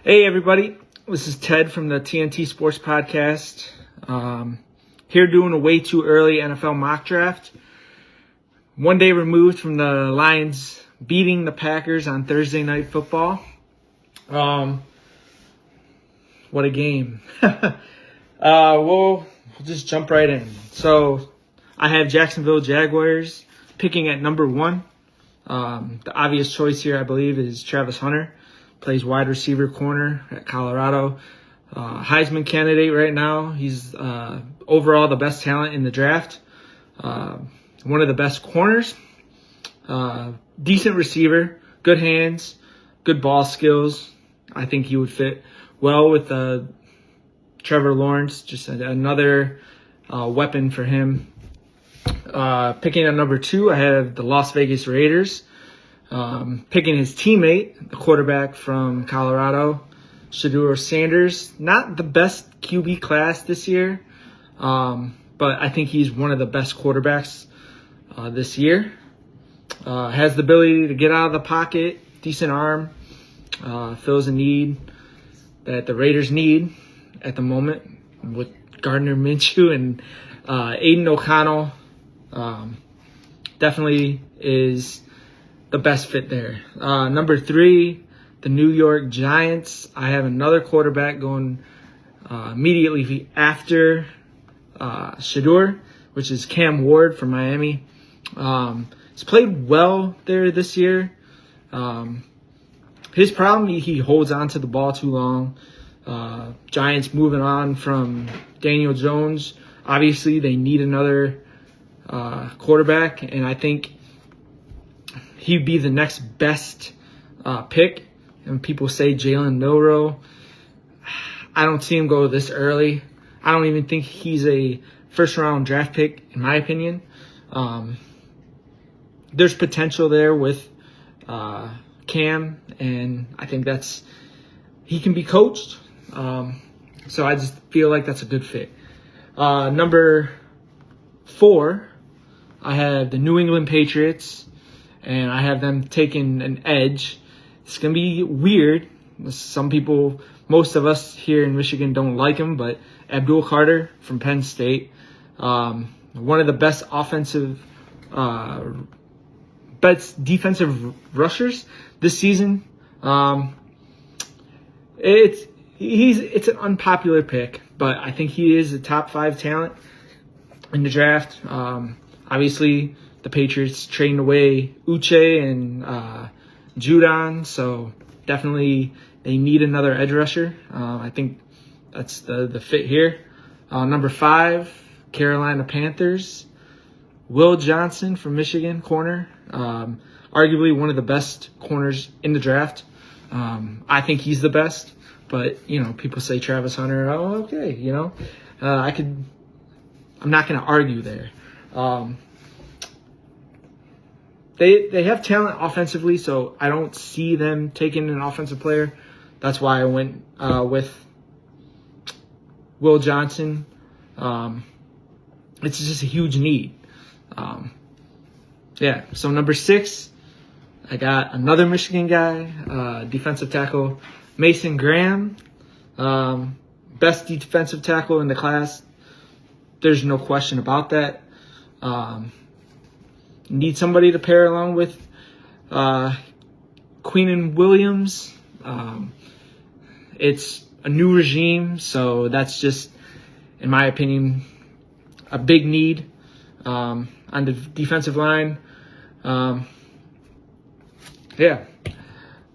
Hey everybody, this is Ted from the TNT Sports Podcast. Here doing a way too early NFL mock draft. One day removed from the Lions beating the Packers on Thursday Night Football. What a game. We'll just jump right in. So I have Jacksonville Jaguars picking at number 1. The obvious choice here, I believe, is Travis Hunter. Plays wide receiver corner at Colorado. Heisman candidate right now. He's overall the best talent in the draft. One of the best corners. Decent receiver. Good hands. Good ball skills. I think he would fit well with Trevor Lawrence. Just another weapon for him. Picking at number 2, I have the Las Vegas Raiders. Picking his teammate, the quarterback from Colorado, Shedeur Sanders. Not the best QB class this year, but I think he's one of the best quarterbacks this year. Has the ability to get out of the pocket, decent arm, fills a need that the Raiders need at the moment with Gardner Minshew and Aiden O'Connell. Definitely is the best fit there. Number 3, the New York Giants. I have another quarterback going immediately after Shedeur, which is Cam Ward from Miami. He's played well there this year. His problem, he holds on to the ball too long. Giants moving on from Daniel Jones. Obviously, they need another quarterback, and I think he'd be the next best pick. And people say Jalen Milroe. I don't see him go this early. I don't even think he's a first-round draft pick, in my opinion. There's potential there with Cam, and I think he can be coached. So I just feel like that's a good fit. Number 4, I have the New England Patriots. And I have them taking an edge. It's going to be weird. Most of us here in Michigan don't like him, but Abdul Carter from Penn State, one of the best defensive rushers this season. It's an unpopular pick, but I think he is a top 5 talent in the draft. Obviously, the Patriots trading away Uche and Judon, so definitely they need another edge rusher. I think that's the fit here. Number 5, Carolina Panthers. Will Johnson from Michigan, corner. Arguably one of the best corners in the draft. I think he's the best, but people say Travis Hunter. Oh, okay, I'm not going to argue there. They have talent offensively, so I don't see them taking an offensive player. That's why I went with Will Johnson. It's just a huge need. So number 6, I got another Michigan guy, defensive tackle Mason Graham. Best defensive tackle in the class. There's no question about that. Need somebody to pair along with Queenan Williams. It's a new regime, so that's just, in my opinion, a big need on the defensive line.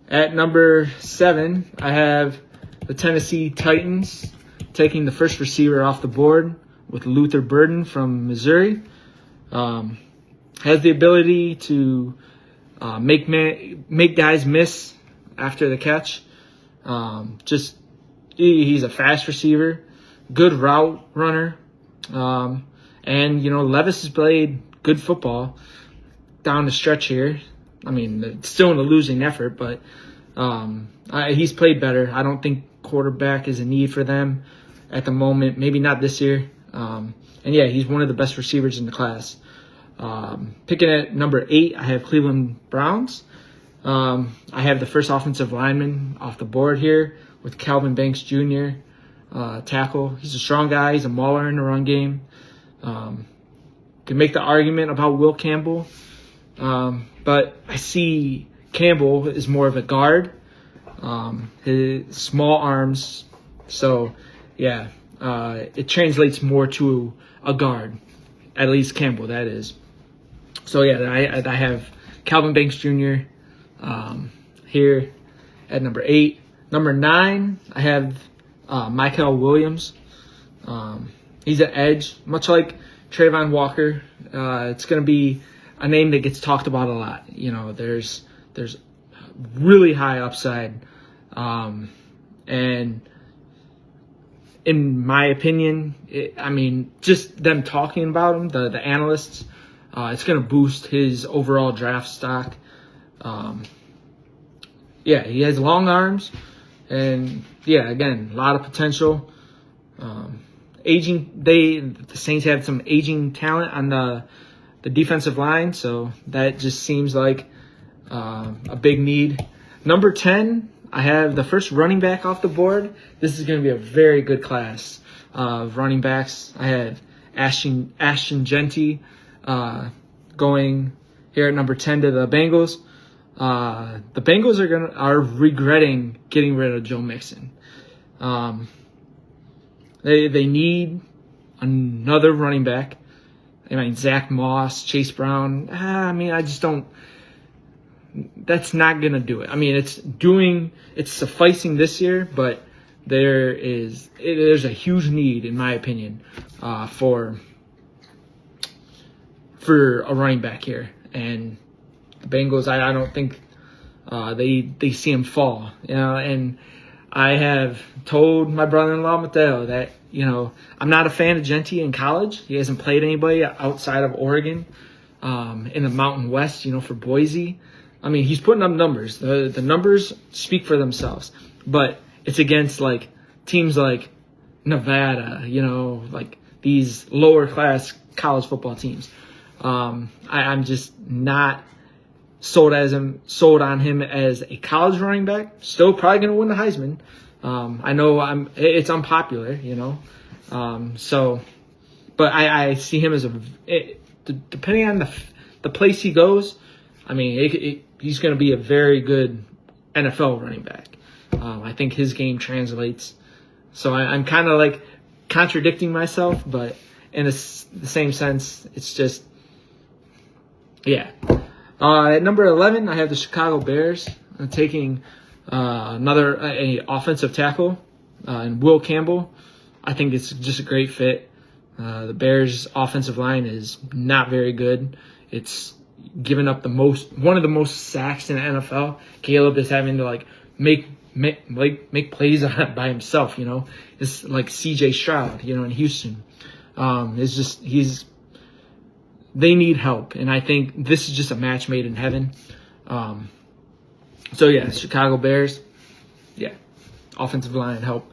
At number 7, I have the Tennessee Titans taking the first receiver off the board with Luther Burden from Missouri. Has the ability to make guys miss after the catch. He's a fast receiver, good route runner, and Levis has played good football down the stretch here. I mean, it's still in a losing effort, but he's played better. I don't think quarterback is a need for them at the moment. Maybe not this year. He's one of the best receivers in the class. Picking at number 8, I have Cleveland Browns. I have the first offensive lineman off the board here with Calvin Banks Jr. Tackle. He's a strong guy. He's a mauler in the run game. Can make the argument about Will Campbell, but I see Campbell is more of a guard. His small arms, so yeah, it translates more to a guard, at least Campbell, that is. So yeah, I have Calvin Banks Jr. Here at number 8. Number 9, I have Michael Williams. He's an edge, much like Trayvon Walker. It's going to be a name that gets talked about a lot. You know, there's really high upside, and in my opinion, just them talking about him, the analysts, it's going to boost his overall draft stock. Yeah, he has long arms, and yeah, again, a lot of potential. The Saints have some aging talent on the defensive line, so that just seems like a big need. Number 10, I have the first running back off the board. This is going to be a very good class of running backs. I have Ashton Jeanty going here at number 10 to the Bengals. The Bengals are regretting getting rid of Joe Mixon. They need another running back. I mean, Zach Moss, Chase Brown. I just don't. That's not gonna do it. I mean, it's sufficing this year, but there's a huge need, in my opinion, for a running back here. And the Bengals, I don't think they see him fall. You know, and I have told my brother-in-law Mateo that, you know, I'm not a fan of Jeanty in college. He hasn't played anybody outside of Oregon, in the Mountain West, you know, for Boise. I mean, he's putting up numbers. The numbers speak for themselves, but it's against like teams like Nevada, you know, like these lower class college football teams. I'm just not sold on him as a college running back. Still probably going to win the Heisman. I know it's unpopular, you know. But I see him as depending on the place he goes. I mean, he's going to be a very good NFL running back. I think his game translates. So I'm kind of like contradicting myself, but in the same sense, it's just, yeah. At number 11, I have the Chicago Bears. I'm taking another offensive tackle, and Will Campbell. I think it's just a great fit. The Bears' offensive line is not very good. It's given up one of the most sacks in the NFL. Caleb is having to like make plays on it by himself. You know, it's like C.J. Stroud, you know, in Houston. It's just they need help, and I think this is just a match made in heaven. So yeah, Chicago Bears, yeah, offensive line help.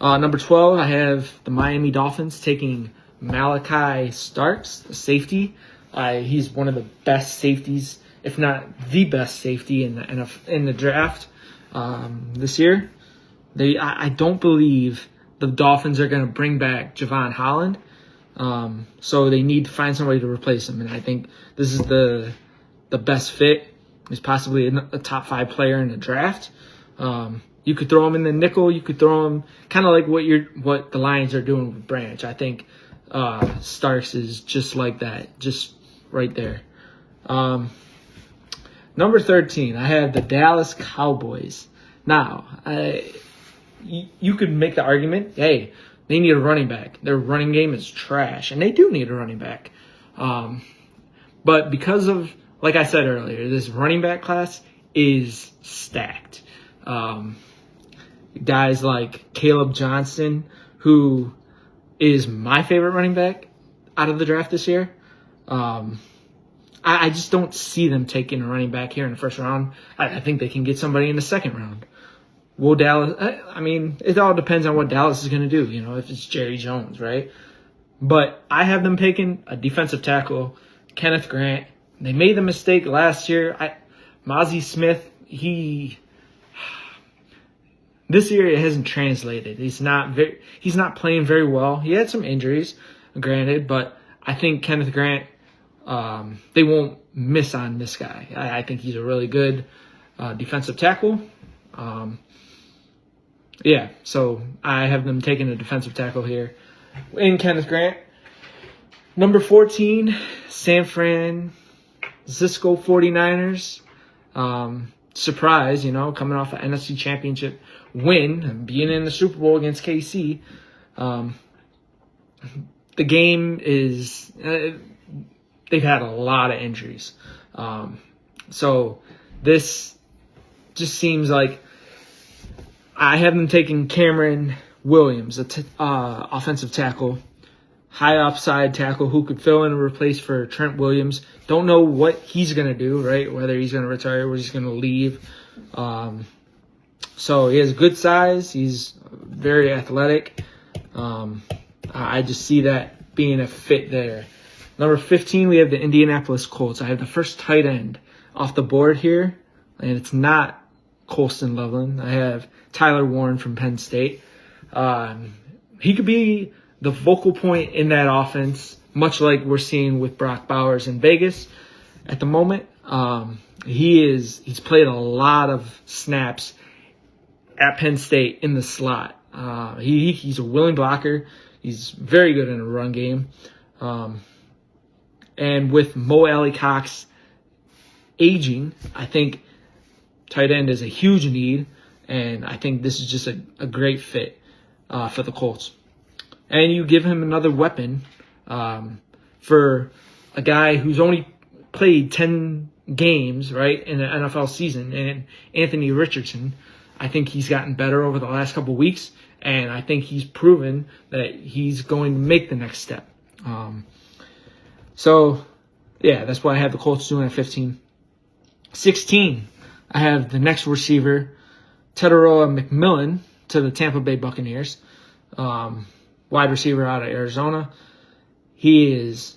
Number 12, I have the Miami Dolphins taking Malachi Starks, the safety. He's one of the best safeties, if not the best safety in the draft this year. I don't believe the Dolphins are going to bring back Javon Holland. So they need to find somebody to replace him, and I think this is the best fit. He's possibly a top 5 player in the draft. You could throw him in the nickel. You could throw him kind of like what the Lions are doing with Branch. I think Starks is just like that, just right there. Number 13, I have the Dallas Cowboys. Now, you could make the argument, hey, they need a running back. Their running game is trash, and they do need a running back. But because of, like I said earlier, this running back class is stacked. Guys like Caleb Johnson, who is my favorite running back out of the draft this year. I just don't see them taking a running back here in the first round. I think they can get somebody in the second round. Will Dallas? I mean, it all depends on what Dallas is going to do. You know, if it's Jerry Jones, right? But I have them taking a defensive tackle, Kenneth Grant. They made the mistake last year. Mozzie Smith, they this year it hasn't translated. He's not playing very well. He had some injuries, granted, but I think Kenneth Grant, they won't miss on this guy. I think he's a really good defensive tackle. Yeah, so I have them taking a defensive tackle here in Kenneth Grant. Number 14, San Francisco 49ers. Surprise, coming off an NFC Championship win and being in the Super Bowl against KC. The game is, they've had a lot of injuries. So this just seems like I have them taking Cameron Williams, offensive tackle, high upside tackle who could fill in and replace for Trent Williams. Don't know what he's going to do, right? Whether he's going to retire or he's going to leave. So he has good size. He's very athletic. I just see that being a fit there. Number 15, we have the Indianapolis Colts. I have the first tight end off the board here, and it's not Colston Loveland. I have Tyler Warren from Penn State. He could be the focal point in that offense, much like we're seeing with Brock Bowers in Vegas at the moment. He's played a lot of snaps at Penn State in the slot. He's a willing blocker. He's very good in a run game. And with Mo Alley-Cox aging, I think tight end is a huge need, and I think this is just a great fit for the Colts. And you give him another weapon for a guy who's only played 10 games, right, in the NFL season, and Anthony Richardson. I think he's gotten better over the last couple of weeks, and I think he's proven that he's going to make the next step. So, yeah, that's what I have the Colts doing at 15. 16, I have the next receiver, Teteroa McMillan, to the Tampa Bay Buccaneers. Wide receiver out of Arizona. He's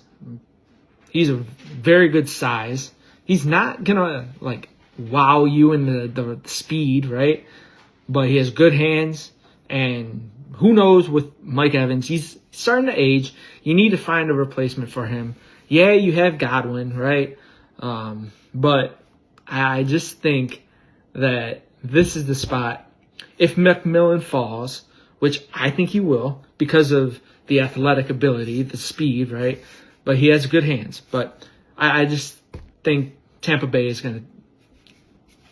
a very good size. He's not gonna wow you in the speed, right? But he has good hands, and who knows with Mike Evans, he's starting to age. You need to find a replacement for him. Yeah, you have Godwin, right? But I just think that this is the spot. If McMillan falls, which I think he will because of the athletic ability, the speed, right? But he has good hands. But I just think Tampa Bay is going to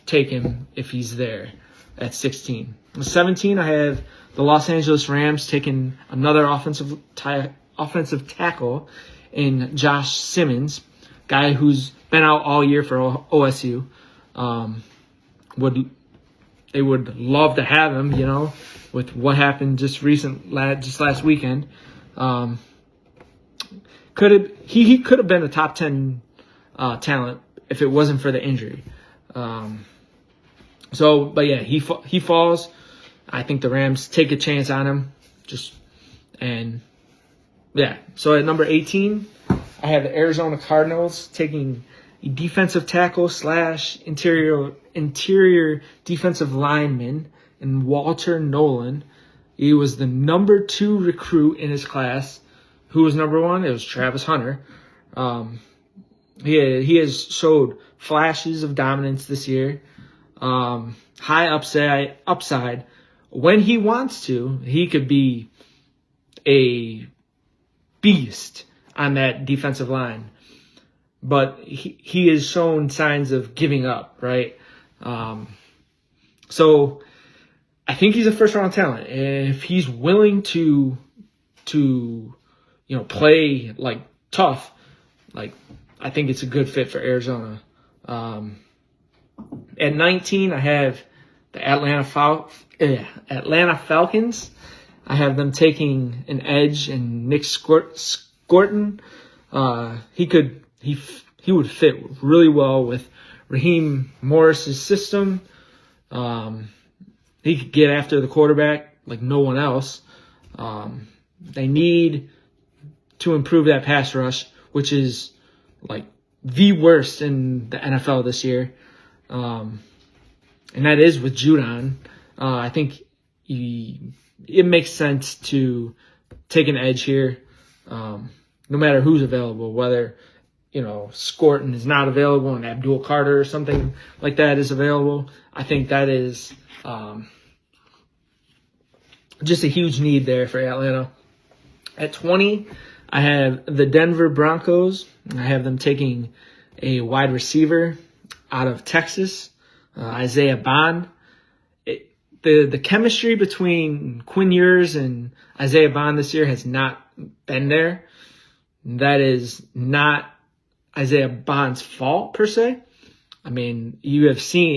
take him if he's there at 16. 17, I have the Los Angeles Rams taking another offensive tackle in Josh Simmons, guy who's been out all year for OSU. They would love to have him, with what happened just last weekend. He could have been a top 10 talent if it wasn't for the injury. But yeah, he falls. I think the Rams take a chance on him. So at number 18, I have the Arizona Cardinals taking a defensive tackle / interior defensive lineman in Walter Nolan. He was the number 2 recruit in his class. Who was number 1? It was Travis Hunter. He has showed flashes of dominance this year. High upside. When he wants to, he could be a beast on that defensive line. But he has shown signs of giving up, right? So I think he's a first-round talent. If he's willing to play tough, I think it's a good fit for Arizona. At 19, I have the Atlanta Falcons. I have them taking an edge and Nick Scorton. He would fit really well with Raheem Morris's system. He could get after the quarterback like no one else. They need to improve that pass rush, which is the worst in the NFL this year. And that is with Judon. I think it makes sense to take an edge here, no matter who's available, whether, Scorton is not available and Abdul Carter or something like that is available. I think that is just a huge need there for Atlanta. At 20, I have the Denver Broncos. I have them taking a wide receiver out of Texas, Isaiah Bond. The chemistry between Quinn Ewers and Isaiah Bond this year has not been there. That is not Isaiah Bond's fault per se. I mean,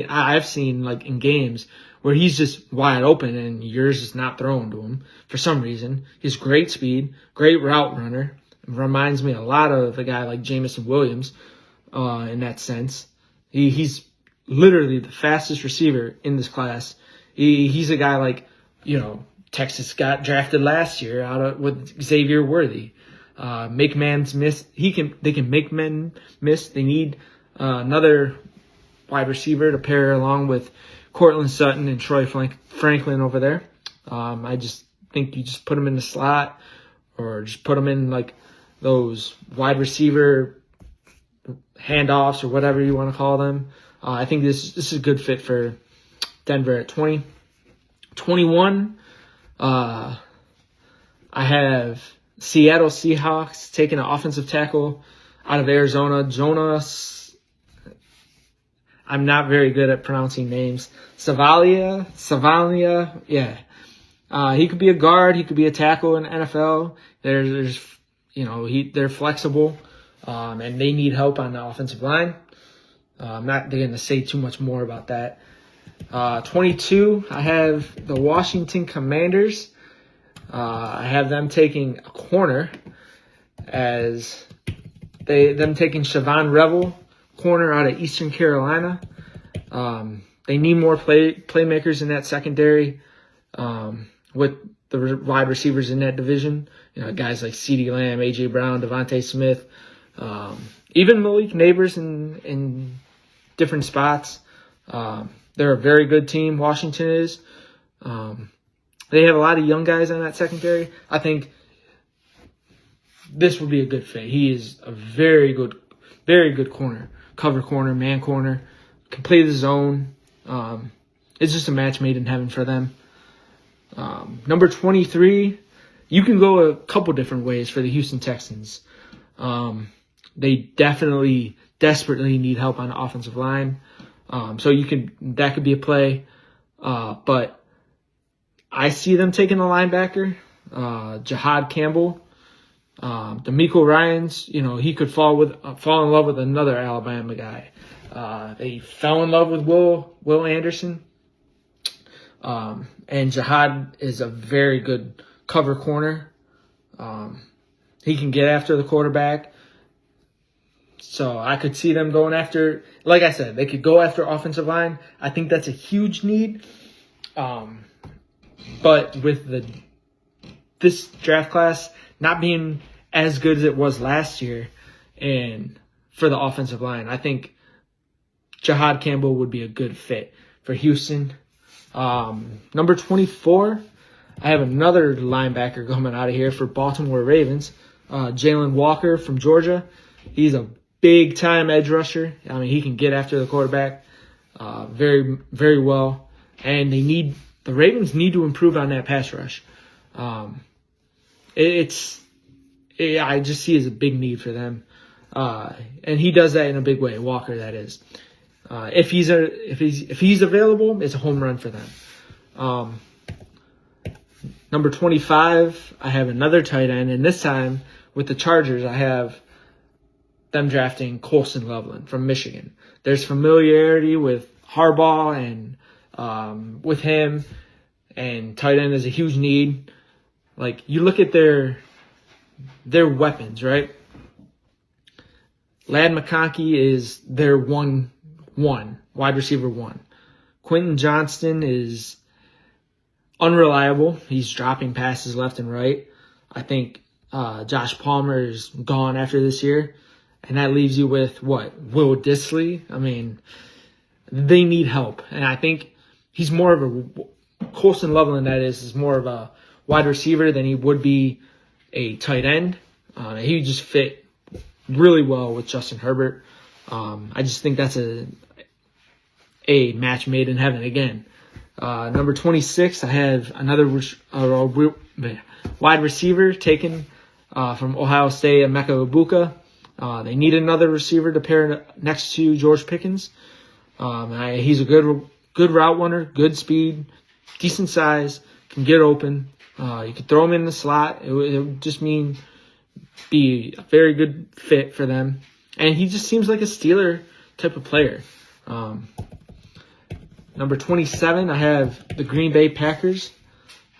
I've seen like in games where he's just wide open and Ewers is not thrown to him for some reason. He's great speed, great route runner. It reminds me a lot of a guy like Jameson Williams in that sense. He's literally the fastest receiver in this class. He's a guy like, Texas got drafted last year with Xavier Worthy. Make man's miss. They can make men miss. They need another wide receiver to pair along with Cortland Sutton and Troy Franklin over there. I just think you just put them in the slot or just put them in like those wide receiver handoffs or whatever you want to call them. I think this is a good fit for Denver at 20. 21, I have Seattle Seahawks taking an offensive tackle out of Arizona. Jonas, I'm not very good at pronouncing names. Savalia, yeah. He could be a guard. He could be a tackle in the NFL. They're flexible, and they need help on the offensive line. I'm not going to say too much more about that. 22, I have the Washington Commanders. I have them taking a corner as them taking Siobhan Revel, corner out of Eastern Carolina. They need more playmakers in that secondary with the wide receivers in that division. Guys like CeeDee Lamb, A.J. Brown, Devontae Smith, even Malik Neighbors in different spots. They're a very good team, Washington is. They have a lot of young guys on that secondary. I think this would be a good fit. He is a very good corner. Cover corner, man corner, can play the zone. It's just a match made in heaven for them. Number 23, you can go a couple different ways for the Houston Texans. They desperately need help on the offensive line. So that could be a play. But I see them taking a linebacker, Jahad Campbell, DeMeco Ryans. He could fall in love with another Alabama guy. They fell in love with Will Anderson. And Jahad is a very good cover corner. He can get after the quarterback. So I could see them going after, like I said, they could go after offensive line. I think that's a huge need. But with this draft class not being as good as it was last year and for the offensive line, I think Jahad Campbell would be a good fit for Houston. Number 24, I have another linebacker coming out of here for Baltimore Ravens, Jalen Walker from Georgia. He's a big-time edge rusher. I mean, he can get after the quarterback very, very well. And the Ravens need to improve on that pass rush. I just see it as a big need for them. And he does that in a big way, Walker, that is. If he's available, it's a home run for them. Number 25, I have another tight end, and this time with the Chargers, I have them drafting Colston Loveland from Michigan. There's familiarity with Harbaugh and with him, and tight end is a huge need. Like, you look at their weapons, right? Ladd McConkey is their wide receiver one. Quentin Johnston is unreliable. He's dropping passes left and right. I think Josh Palmer is gone after this year. And that leaves you with what? Will Dissly? I mean, they need help. And I think he's more of Colston Loveland, that is more of a wide receiver than he would be a tight end. He just fit really well with Justin Herbert. I just think that's a match made in heaven again. Number 26, I have another wide receiver taken from Ohio State, Emeka Egbuka. They need another receiver to pair next to George Pickens. He's a good route runner, good speed, decent size, can get open. You could throw him in the slot. It would just be a very good fit for them. And he just seems like a Steeler type of player. Number 27, I have the Green Bay Packers.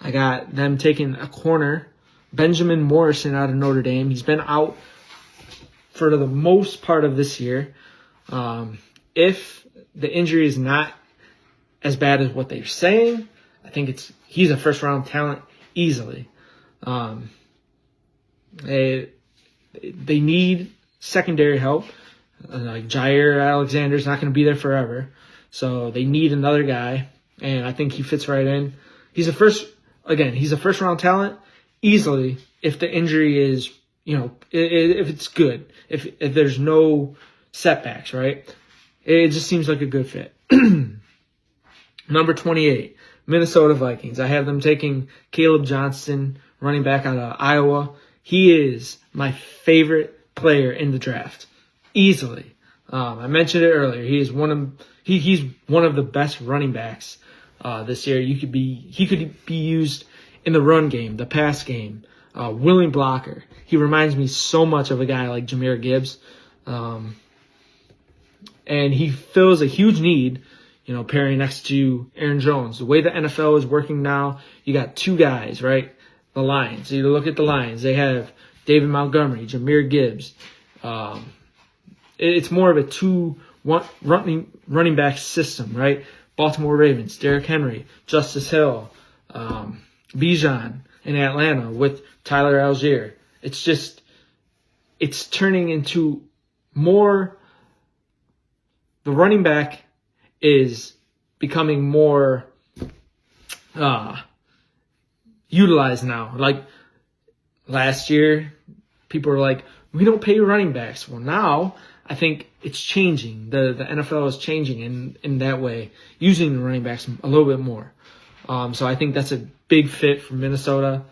I got them taking a corner, Benjamin Morrison out of Notre Dame. He's been out for the most part of this year. If the injury is not as bad as what they're saying, I think he's a first-round talent easily. They need secondary help. Like Jair Alexander's not going to be there forever. So they need another guy, and I think he fits right in. He's a first-round talent easily if the injury is, if it's good, if there's no setbacks, right? It just seems like a good fit. Number 28, Minnesota Vikings. I have them taking Caleb Johnson, running back out of Iowa. He is my favorite player in the draft, easily. I mentioned it earlier. He's one of the best running backs this year. He could be used in the run game, the pass game, willing blocker. He reminds me so much of a guy like Jahmyr Gibbs, and he fills a huge need. Pairing next to Aaron Jones. The way the NFL is working now, you got two guys, right? The Lions. You look at the Lions. They have David Montgomery, Jahmyr Gibbs. It's more of a two-one running back system, right? Baltimore Ravens, Derrick Henry, Justice Hill, Bijan in Atlanta with Tyler Algier. It's turning into more. The running back is becoming more utilized now. Like last year, people were like, we don't pay running backs. Well, now I think it's changing. The NFL is changing in that way, using the running backs a little bit more. So I think that's a big fit for Minnesota.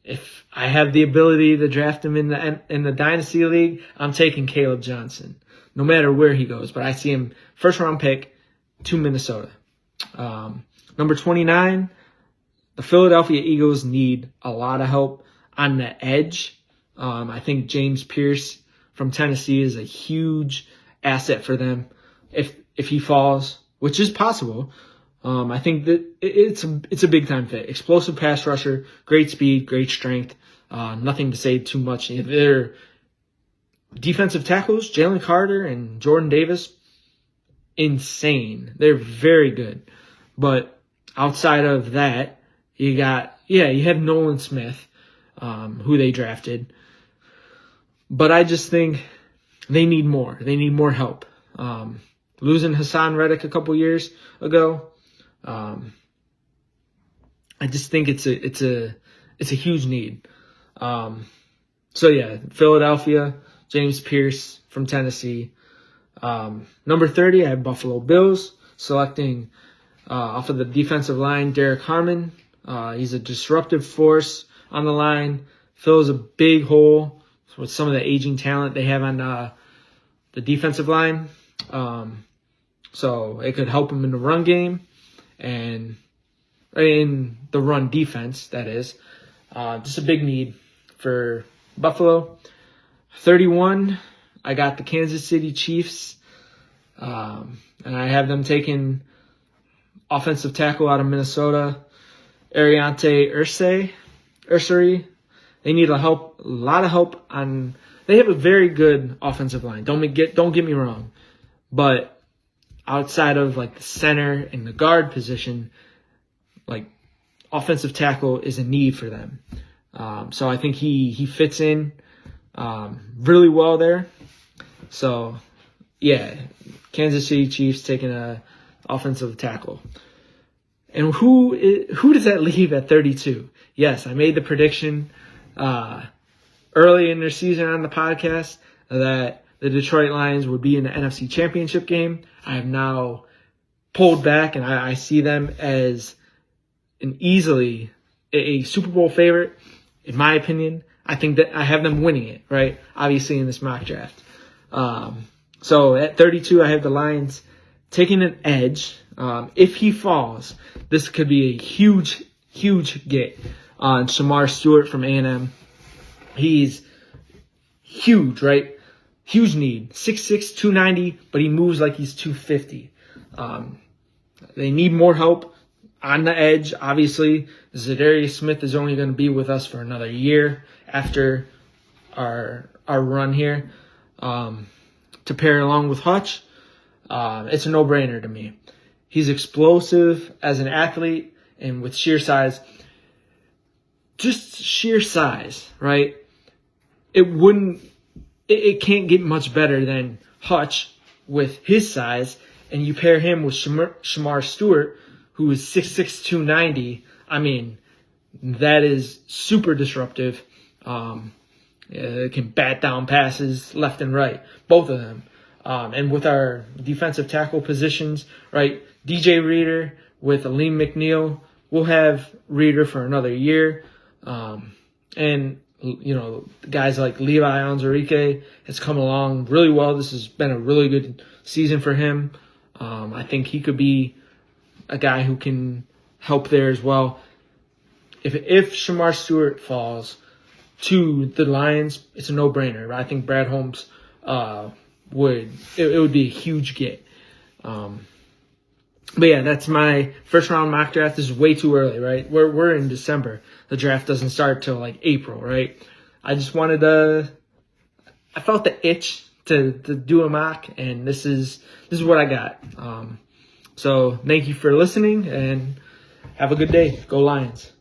If I have the ability to draft him in the Dynasty League, I'm taking Caleb Johnson, no matter where he goes. But I see him first-round pick to Minnesota. Number 29, the Philadelphia Eagles need a lot of help on the edge. I think James Pierce from Tennessee is a huge asset for them. If he falls, which is possible, I think that it's a big-time fit. Explosive pass rusher, great speed, great strength. Nothing to say too much. Their defensive tackles, Jalen Carter and Jordan Davis, insane. They're very good. But outside of that, you have Nolan Smith, who they drafted. But I just think they need more. They need more help. Losing Hassan Reddick a couple years ago, I just think it's a huge need. So yeah, Philadelphia, James Pierce from Tennessee. Number 30, I have Buffalo Bills selecting off of the defensive line, Derek Harmon. He's a disruptive force on the line, fills a big hole with some of the aging talent they have on the defensive line. So it could help him in the run game and in the run defense, that is. Just a big need for Buffalo. 31, I got the Kansas City Chiefs, and I have them taking offensive tackle out of Minnesota, Ariante Ursary. They need a lot of help on. They have a very good offensive line. Don't get me wrong, but outside of like the center and the guard position, like offensive tackle is a need for them. So I think he fits in really well there. So yeah, Kansas City Chiefs taking a offensive tackle. And who does that leave at 32? Yes, I made the prediction early in their season on the podcast that the Detroit Lions would be in the NFC Championship game. I have now pulled back, and I see them as an easily a Super Bowl favorite, in my opinion. I think that I have them winning it, right? Obviously in this mock draft. So at 32, I have the Lions taking an edge. If he falls, this could be a huge get on Shamar Stewart from A&M. He's huge, right? Huge need. 6'6", 290, but he moves like he's 250. They need more help on the edge. Obviously, Zadarius Smith is only going to be with us for another year after our run here. To pair along with Hutch, it's a no-brainer to me. He's explosive as an athlete and with sheer size. Just sheer size, right? It can't get much better than Hutch with his size, and you pair him with Shamar Stewart, who is 6'6", 290. I mean, that is super disruptive. It can bat down passes left and right, both of them. And with our defensive tackle positions, right, DJ Reader with Aleem McNeil, we'll have Reader for another year. And, you know, guys like Levi Onwuzurike has come along really well. This has been a really good season for him. I think he could be a guy who can help there as well. If Shamar Stewart falls to the Lions, it's a no-brainer. I think Brad Holmes would be a huge get. But yeah, that's my first round mock draft. This is way too early, right? We're in December. The draft doesn't start till like April, right? I just wanted I felt the itch to do a mock, and this is what I got. So thank you for listening, and have a good day. Go Lions.